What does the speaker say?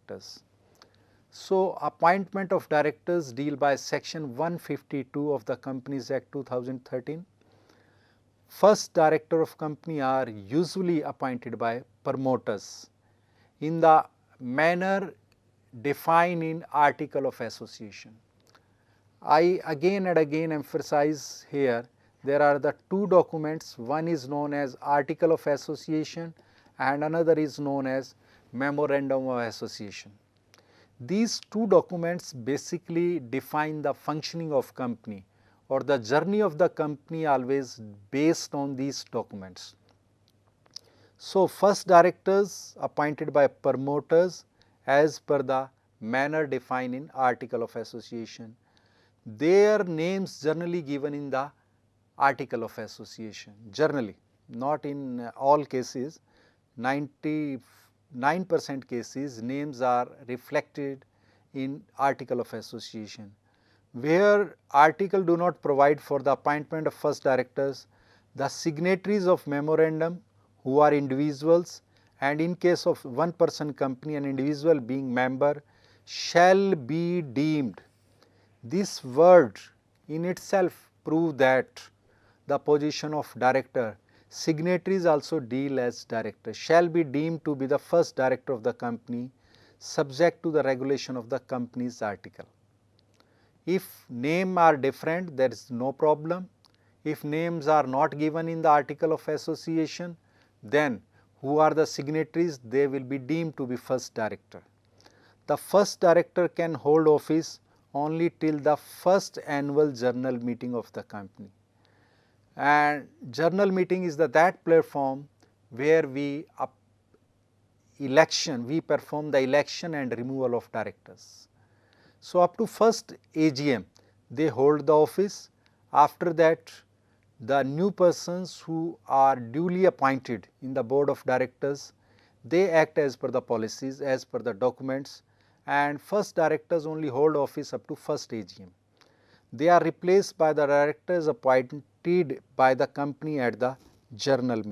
directors. So, appointment of directors deal by section 152 of the Companies Act 2013. First director of company are usually appointed by promoters in the manner defined in Article of Association. I again and again emphasize here, there are the two documents, one is known as Article of Association and another is known as Memorandum of Association. These two documents basically define the functioning of company or the journey of the company always based on these documents. So, first directors appointed by promoters as per the manner defined in Article of Association. Their names generally given in the Article of Association, generally, not in all cases, 99% cases names are reflected in Article of Association. Where article do not provide for the appointment of first directors, the signatories of memorandum who are individuals, and in case of one person company, an individual being member, shall be deemed. This word in itself proves that the position of director, signatories also deal as director, shall be deemed to be the first director of the company subject to the regulation of the company's article. If names are different, there is no problem. If names are not given in the Article of Association, then who are the signatories, they will be deemed to be first director. The first director can hold office only till the first annual general meeting of the company. And general meeting is that platform where we perform the election and removal of directors. So, up to first AGM they hold the office. After that, the new persons who are duly appointed in the board of directors, they act as per the policies, as per the documents, and first directors only hold office up to first AGM. They are replaced by the directors appointed by the company at the general meeting.